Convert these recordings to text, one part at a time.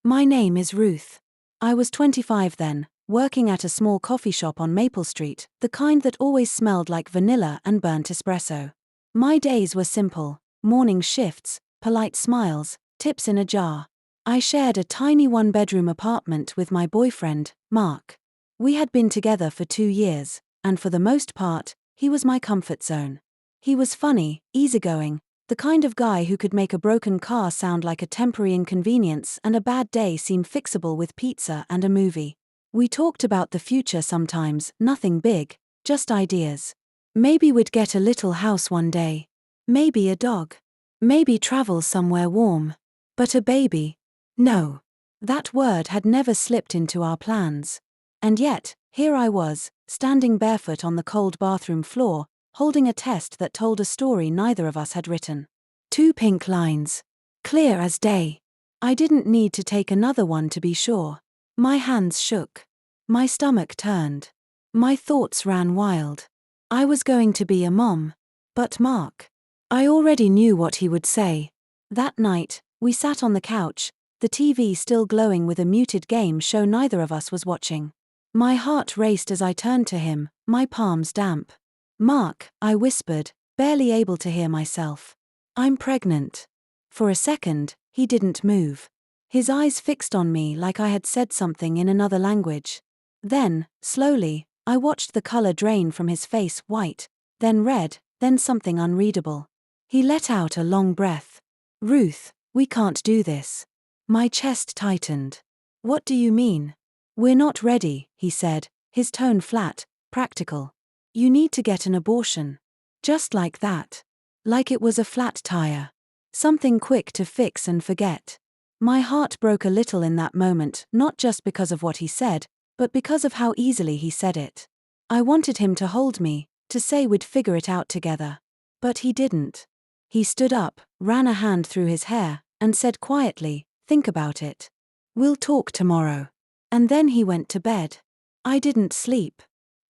My name is Ruth. I was 25 then, working at a small coffee shop on Maple Street, the kind that always smelled like vanilla and burnt espresso. My days were simple: morning shifts, polite smiles, tips in a jar. I shared a tiny one-bedroom apartment with my boyfriend, Mark. We had been together for 2 years, and for the most part, he was my comfort zone. He was funny, easygoing, the kind of guy who could make a broken car sound like a temporary inconvenience and a bad day seem fixable with pizza and a movie. We talked about the future sometimes, nothing big, just ideas. Maybe we'd get a little house one day. Maybe a dog. Maybe travel somewhere warm. But a baby? No. That word had never slipped into our plans. And yet, here I was, standing barefoot on the cold bathroom floor, holding a test that told a story neither of us had written. 2 pink lines. Clear as day. I didn't need to take another one to be sure. My hands shook. My stomach turned. My thoughts ran wild. I was going to be a mom. But Mark. I already knew what he would say. That night, we sat on the couch, the TV still glowing with a muted game show neither of us was watching. My heart raced as I turned to him, my palms damp. Mark, I whispered, barely able to hear myself. I'm pregnant. For a second, he didn't move. His eyes fixed on me like I had said something in another language. Then, slowly, I watched the color drain from his face, white, then red, then something unreadable. He let out a long breath. Ruth, we can't do this. My chest tightened. What do you mean? We're not ready, he said, his tone flat, practical. You need to get an abortion. Just like that. Like it was a flat tire. Something quick to fix and forget. My heart broke a little in that moment, not just because of what he said, but because of how easily he said it. I wanted him to hold me, to say we'd figure it out together. But he didn't. He stood up, ran a hand through his hair, and said quietly, think about it. We'll talk tomorrow. And then he went to bed. I didn't sleep.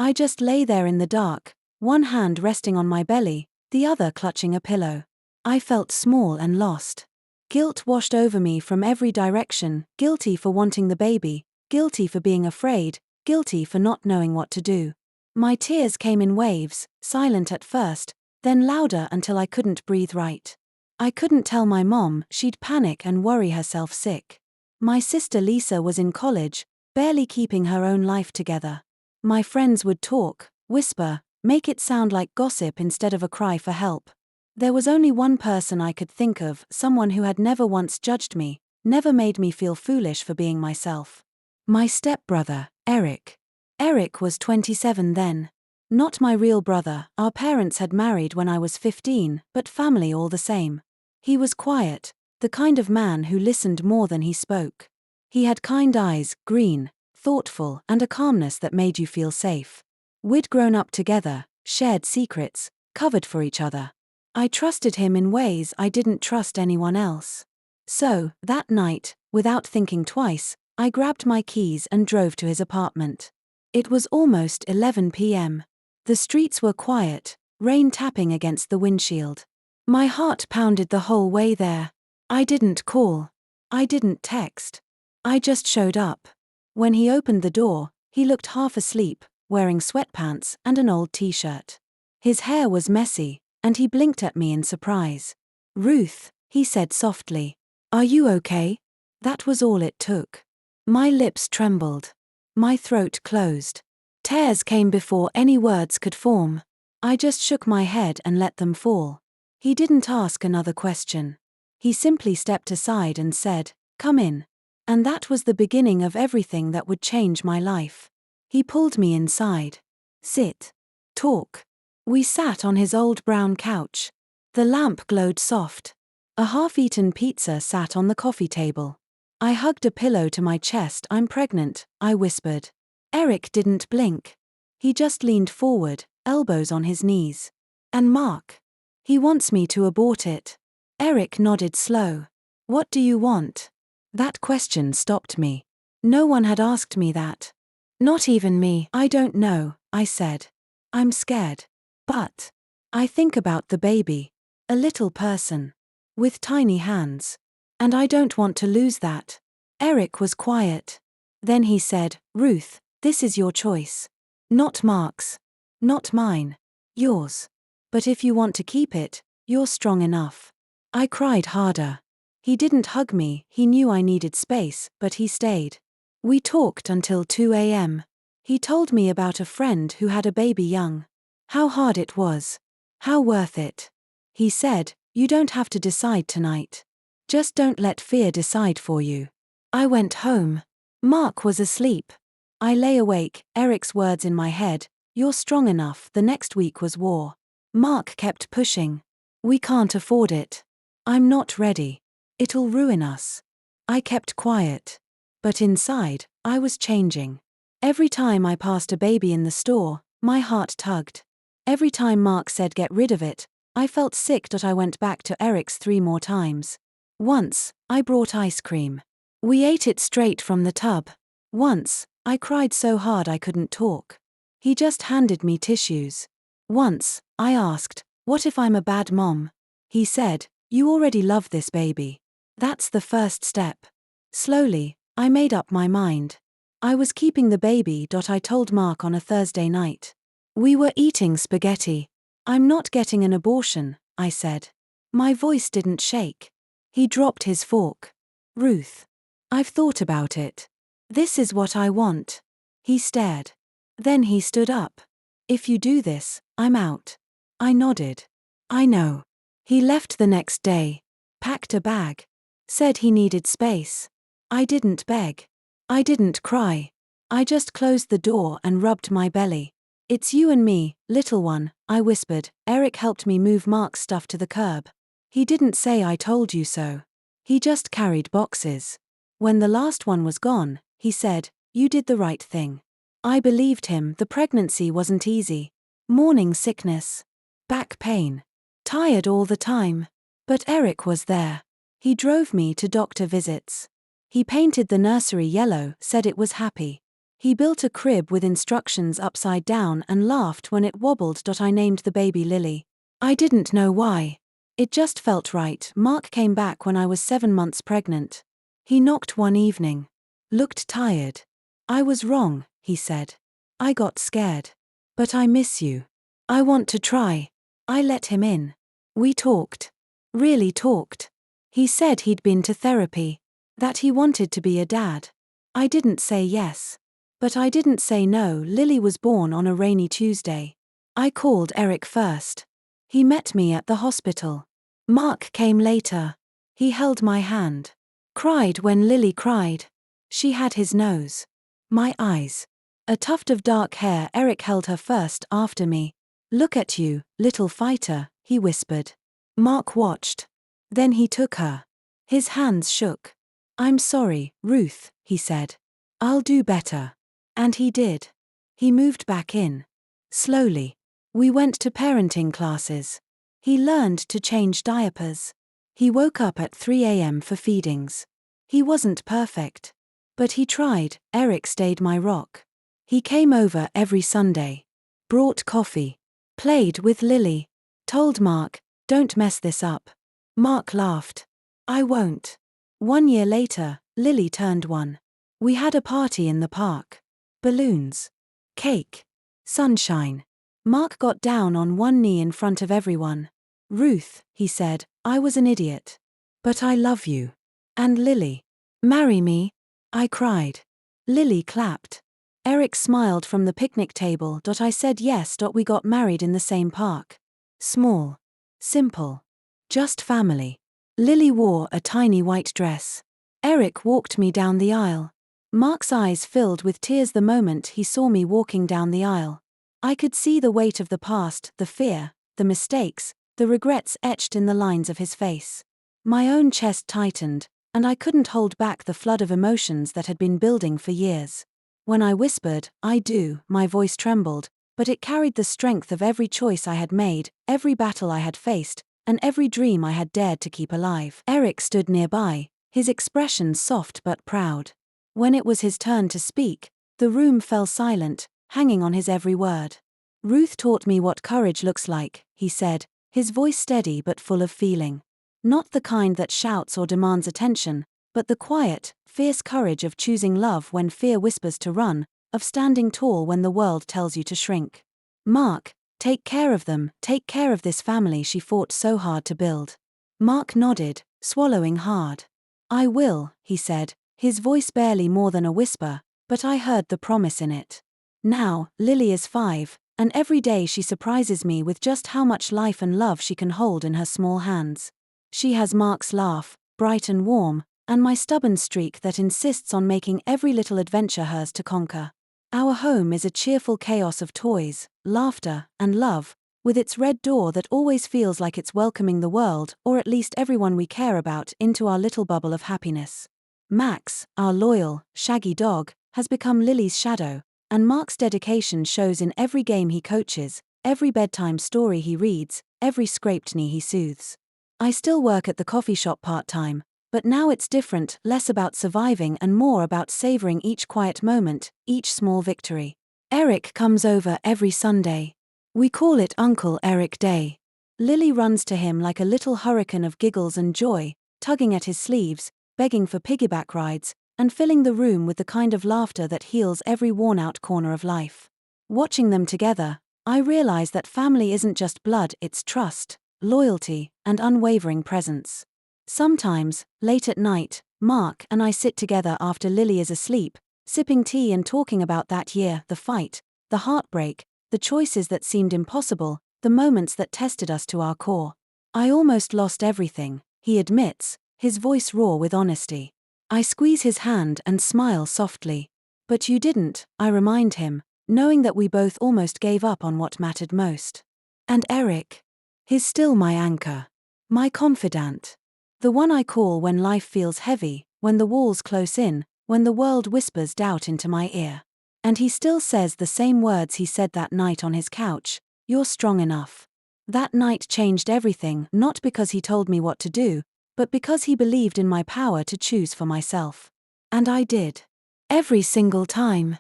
I just lay there in the dark, one hand resting on my belly, the other clutching a pillow. I felt small and lost. Guilt washed over me from every direction, guilty for wanting the baby, guilty for being afraid, guilty for not knowing what to do. My tears came in waves, silent at first, then louder until I couldn't breathe right. I couldn't tell my mom, she'd panic and worry herself sick. My sister Lisa was in college, barely keeping her own life together. My friends would talk, whisper, make it sound like gossip instead of a cry for help. There was only one person I could think of, someone who had never once judged me, never made me feel foolish for being myself. My stepbrother, Eric. Eric was 27 then. Not my real brother, our parents had married when I was 15, but family all the same. He was quiet, the kind of man who listened more than he spoke. He had kind eyes, green, thoughtful, and a calmness that made you feel safe. We'd grown up together, shared secrets, covered for each other. I trusted him in ways I didn't trust anyone else. So, that night, without thinking twice, I grabbed my keys and drove to his apartment. It was almost 11 p.m. The streets were quiet, rain tapping against the windshield. My heart pounded the whole way there. I didn't call. I didn't text. I just showed up. When he opened the door, he looked half asleep, wearing sweatpants and an old t-shirt. His hair was messy, and he blinked at me in surprise. Ruth, he said softly. Are you okay? That was all it took. My lips trembled. My throat closed. Tears came before any words could form. I just shook my head and let them fall. He didn't ask another question. He simply stepped aside and said, "Come in." And that was the beginning of everything that would change my life. He pulled me inside. Sit. Talk. We sat on his old brown couch. The lamp glowed soft. A half-eaten pizza sat on the coffee table. I hugged a pillow to my chest. I'm pregnant, I whispered. Eric didn't blink. He just leaned forward, elbows on his knees. And Mark? He wants me to abort it. Eric nodded slow. What do you want? That question stopped me. No one had asked me that. Not even me. I don't know, I said. I'm scared. But I think about the baby. A little person. With tiny hands. And I don't want to lose that. Eric was quiet. Then he said, "Ruth, this is your choice. Not Mark's. Not mine. Yours. But if you want to keep it, you're strong enough." I cried harder. He didn't hug me, he knew I needed space, but he stayed. We talked until 2 a.m. He told me about a friend who had a baby young. How hard it was. How worth it. He said, "You don't have to decide tonight. Just don't let fear decide for you." I went home. Mark was asleep. I lay awake, Eric's words in my head, "You're strong enough." The next week was war. Mark kept pushing. "We can't afford it. I'm not ready. It'll ruin us." I kept quiet. But inside, I was changing. Every time I passed a baby in the store, my heart tugged. Every time Mark said get rid of it, I felt sick. I went back to Eric's 3 more times. Once, I brought ice cream. We ate it straight from the tub. Once, I cried so hard I couldn't talk. He just handed me tissues. Once, I asked, "What if I'm a bad mom?" He said, "You already love this baby. That's the first step." Slowly, I made up my mind. I was keeping the baby. I told Mark on a Thursday night. We were eating spaghetti. "I'm not getting an abortion," I said. My voice didn't shake. He dropped his fork. "Ruth, I've thought about it. This is what I want." He stared. Then he stood up. "If you do this, I'm out." I nodded. "I know." He left the next day. Packed a bag. Said he needed space. I didn't beg. I didn't cry. I just closed the door and rubbed my belly. "It's you and me, little one," I whispered. Eric helped me move Mark's stuff to the curb. He didn't say "I told you so." He just carried boxes. When the last one was gone, he said, "You did the right thing." I believed him. The pregnancy wasn't easy. Morning sickness. Back pain. Tired all the time. But Eric was there. He drove me to doctor visits. He painted the nursery yellow, said it was happy. He built a crib with instructions upside down and laughed when it wobbled. I named the baby Lily. I didn't know why. It just felt right. Mark came back when I was 7 months pregnant. He knocked one evening. Looked tired. "I was wrong," he said. "I got scared. But I miss you. I want to try." I let him in. We talked. Really talked. He said he'd been to therapy. That he wanted to be a dad. I didn't say yes. But I didn't say no. Lily was born on a rainy Tuesday. I called Eric first. He met me at the hospital. Mark came later. He held my hand. Cried when Lily cried. She had his nose. My eyes. A tuft of dark hair. Eric held her first after me. "Look at you, little fighter," he whispered. Mark watched. Then he took her. His hands shook. "I'm sorry, Ruth," he said. "I'll do better." And he did. He moved back in. Slowly. We went to parenting classes. He learned to change diapers. He woke up at 3 a.m. for feedings. He wasn't perfect. But he tried. Eric stayed my rock. He came over every Sunday. Brought coffee. Played with Lily. Told Mark, "Don't mess this up." Mark laughed. "I won't." 1 year later, Lily turned 1. We had a party in the park. Balloons. Cake. Sunshine. Mark got down on one knee in front of everyone. "Ruth," he said, "I was an idiot. But I love you. And Lily. Marry me?" I cried. Lily clapped. Eric smiled from the picnic table. I said yes. We got married in the same park. Small. Simple. Just family. Lily wore a tiny white dress. Eric walked me down the aisle. Mark's eyes filled with tears the moment he saw me walking down the aisle. I could see the weight of the past, the fear, the mistakes, the regrets etched in the lines of his face. My own chest tightened, and I couldn't hold back the flood of emotions that had been building for years. When I whispered, "I do," my voice trembled, but it carried the strength of every choice I had made, every battle I had faced, and every dream I had dared to keep alive. Eric stood nearby, his expression soft but proud. When it was his turn to speak, the room fell silent, hanging on his every word. "Ruth taught me what courage looks like," he said, his voice steady but full of feeling. "Not the kind that shouts or demands attention, but the quiet, fierce courage of choosing love when fear whispers to run, of standing tall when the world tells you to shrink. Mark, take care of them, take care of this family she fought so hard to build. Mark nodded, swallowing hard. I will, he said, his voice barely more than a whisper, but I heard the promise in it. Now, Lily is 5, and every day she surprises me with just how much life and love she can hold in her small hands. She has Mark's laugh, bright and warm, and my stubborn streak that insists on making every little adventure hers to conquer. Our home is a cheerful chaos of toys, laughter, and love, with its red door that always feels like it's welcoming the world, or at least everyone we care about, into our little bubble of happiness. Max, our loyal, shaggy dog, has become Lily's shadow, and Mark's dedication shows in every game he coaches, every bedtime story he reads, every scraped knee he soothes. I still work at the coffee shop part-time, but now it's different, less about surviving and more about savoring each quiet moment, each small victory. Eric comes over every Sunday. We call it Uncle Eric Day. Lily runs to him like a little hurricane of giggles and joy, tugging at his sleeves, begging for piggyback rides, and filling the room with the kind of laughter that heals every worn-out corner of life. Watching them together, I realize that family isn't just blood, it's trust, loyalty, and unwavering presence. Sometimes, late at night, Mark and I sit together after Lily is asleep, sipping tea and talking about that year, the fight, the heartbreak, the choices that seemed impossible, the moments that tested us to our core. I almost lost everything, he admits, his voice raw with honesty. I squeeze his hand and smile softly. But you didn't, I remind him, knowing that we both almost gave up on what mattered most. And Eric? He's still my anchor. My confidant. The one I call when life feels heavy, when the walls close in, when the world whispers doubt into my ear. And he still says the same words he said that night on his couch, "You're strong enough." That night changed everything, not because he told me what to do, but because he believed in my power to choose for myself. And I did. Every single time.